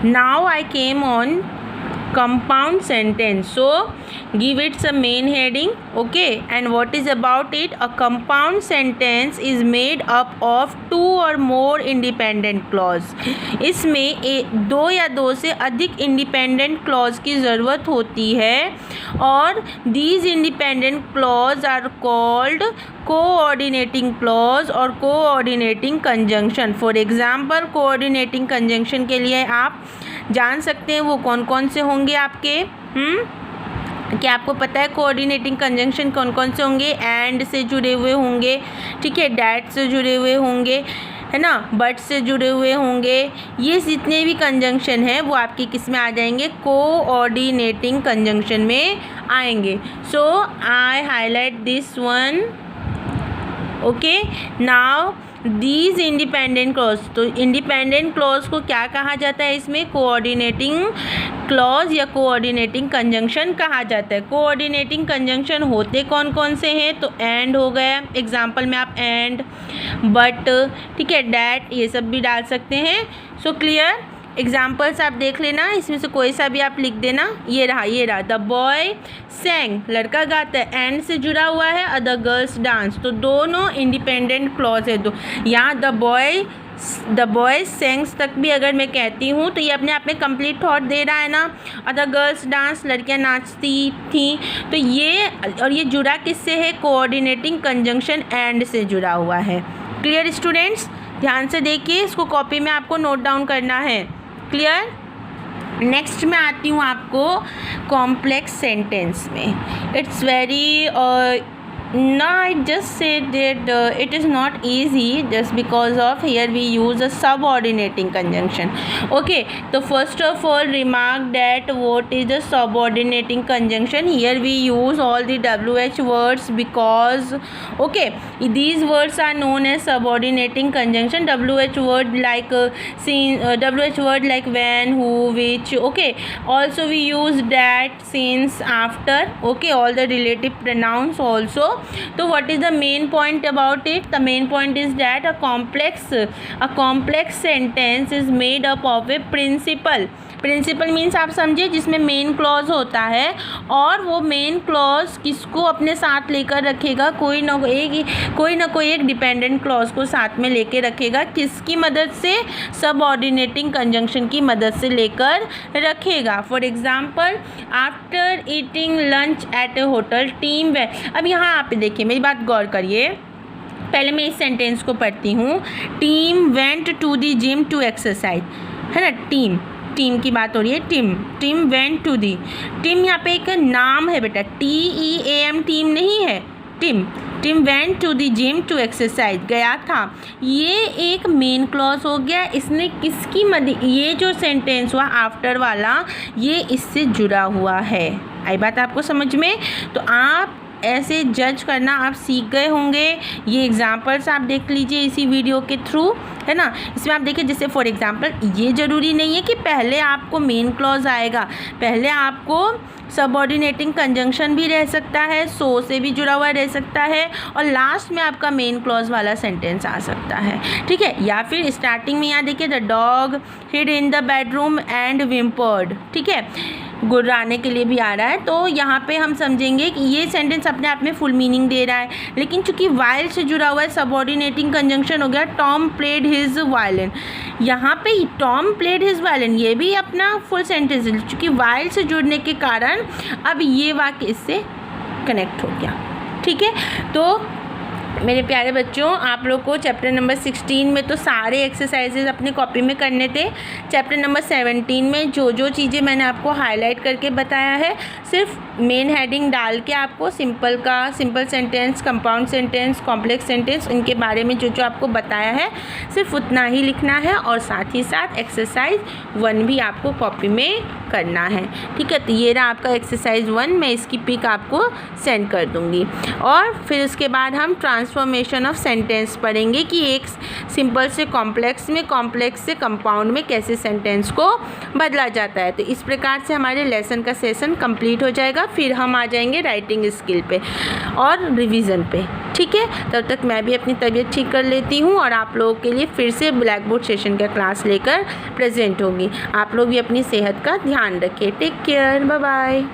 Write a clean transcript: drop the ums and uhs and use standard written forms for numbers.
Now I came on compound sentence, so give it some main heading. Okay, and what is about it? A compound sentence is made up of two or more independent clause. इसमें दो या दो से अधिक independent clause की ज़रूरत होती है और these independent clause are called coordinating clause और coordinating conjunction. For example, coordinating conjunction के लिए आप जान सकते हैं वो कौन कौन से होंगे आपके, क्या आपको पता है कोऑर्डिनेटिंग कंजंक्शन कौन कौन से होंगे? एंड से जुड़े हुए होंगे, ठीक है, डैट से जुड़े हुए होंगे, है ना, बट से जुड़े हुए होंगे। ये जितने भी कंजंक्शन हैं वो आपके किस में आ जाएंगे? कोऑर्डिनेटिंग कंजंक्शन में आएंगे। So I highlight this one. Okay, now these independent clause, तो इंडिपेंडेंट क्लॉज को क्या कहा जाता है? इसमें कोऑर्डिनेटिंग क्लॉज या कोऑर्डिनेटिंग कंजंक्शन कहा जाता है। कोऑर्डिनेटिंग कंजंक्शन होते कौन कौन से हैं? तो एंड हो गया, एग्जाम्पल में आप एंड, बट, ठीक है, डैट, ये सब भी डाल सकते हैं। So clear? एग्जाम्पल्स आप देख लेना, इसमें से कोई सा भी आप लिख देना। ये रहा द बॉय सेंग, लड़का गाता है, एंड से जुड़ा हुआ है, अदर गर्ल्स डांस, तो दोनों इंडिपेंडेंट क्लॉज है। दो यहाँ द बॉय सेंग्स तक भी अगर मैं कहती हूँ तो ये अपने आप में कंप्लीट थॉट दे रहा है ना। अदर गर्ल्स डांस, लड़कियाँ नाचती थी, तो ये और ये जुड़ा किससे है? कोऑर्डिनेटिंग कंजंक्शन एंड से जुड़ा हुआ है। Clear students? ध्यान से देखिए, इसको कॉपी में आपको नोट डाउन करना है। क्लियर? नेक्स्ट मैं आती हूँ आपको कॉम्प्लेक्स सेंटेंस में। It's very no, I just said that it is not easy just because of here we use a subordinating conjunction. Okay, so first of all remark that what is the subordinating conjunction? Here we use all the WH words because okay, these words are known as subordinating conjunction. WH word like WH word like when, who, which. Okay, also we use that, since, after. Okay, all the relative pronouns also. So what is the main point about it? The main point is that a complex sentence is made up of a principal. Principal means आप समझिए जिसमें main clause होता है और वो main clause किसको अपने साथ लेकर रखेगा? कोई ना कोई एक डिपेंडेंट क्लॉज को साथ में लेके रखेगा। किसकी मदद से? सबऑर्डिनेटिंग कंजंक्शन की मदद से लेकर रखेगा। For example, after eating lunch at a hotel team way. अब यहाँ आप देखिए, मेरी बात गौर करिए, पहले मैं इस सेंटेंस को पढ़ती हूँ। Team went to the gym to exercise, है ना, टीम की बात हो रही है। Team went to the, team यहाँ पे एक नाम है बेटा, TEAM, टीम नहीं है, team went to the gym to exercise, गया था। ये एक मेन क्लॉज हो गया। इसने किसकी मदद, ये जो सेंटेंस हुआ आफ्टर वाला, ये इससे जुड़ा हुआ है। आई बात आपको समझ में? तो आप ऐसे जज करना आप सीख गए होंगे। ये एग्जांपल्स आप देख लीजिए इसी वीडियो के थ्रू, है ना। इसमें आप देखिए, जैसे फॉर एग्जांपल, ये ज़रूरी नहीं है कि पहले आपको मेन क्लॉज आएगा, पहले आपको सबऑर्डिनेटिंग कंजंक्शन भी रह सकता है, सो से भी जुड़ा हुआ रह सकता है, और लास्ट में आपका मेन क्लॉज वाला सेंटेंस आ सकता है, ठीक है। या फिर स्टार्टिंग में यहाँ देखिए, the dog hid in the bedroom and whimpered, ठीक है, गुर्राने के लिए भी आ रहा है। तो यहाँ पे हम समझेंगे कि ये सेंटेंस अपने आप में फुल मीनिंग दे रहा है, लेकिन चूंकि वाइल से जुड़ा हुआ है, सबऑर्डिनेटिंग कंजंक्शन हो गया। टॉम प्लेड हिज वायलिन, यहाँ पे टॉम प्लेड हिज वायलिन, ये भी अपना फुल सेंटेंस है, चूँकि वाइल से जुड़ने के कारण अब ये वाक्य इससे कनेक्ट हो गया, ठीक है। तो मेरे प्यारे बच्चों, आप लोग को चैप्टर नंबर 16 में तो सारे एक्सरसाइजेज अपने कॉपी में करने थे। चैप्टर नंबर 17 में जो चीज़ें मैंने आपको हाईलाइट करके बताया है, सिर्फ मेन हेडिंग डाल के आपको simple sentence, compound sentence, complex sentence, इनके बारे में जो आपको बताया है सिर्फ उतना ही लिखना है, और साथ ही साथ एक्सरसाइज 1 भी आपको कॉपी में करना है, ठीक है। तो ये रहा आपका एक्सरसाइज 1, मैं इसकी पिक आपको सेंड कर दूँगी, और फिर उसके बाद हम ट्रांसफर ट्रांसफॉर्मेशन ऑफ सेंटेंस पढ़ेंगे कि एक सिंपल से कॉम्प्लेक्स में, कॉम्प्लेक्स से कंपाउंड में कैसे सेंटेंस को बदला जाता है। तो इस प्रकार से हमारे लेसन का सेशन कंप्लीट हो जाएगा। फिर हम आ जाएंगे राइटिंग स्किल पे और रिवीजन पे। ठीक है, तब तक मैं भी अपनी तबीयत ठीक कर लेती हूँ और आप लोगों के लिए फिर से ब्लैक बोर्ड सेशन का क्लास लेकर प्रेजेंट होंगी। आप लोग भी अपनी सेहत का ध्यान रखें। Take care, bye bye.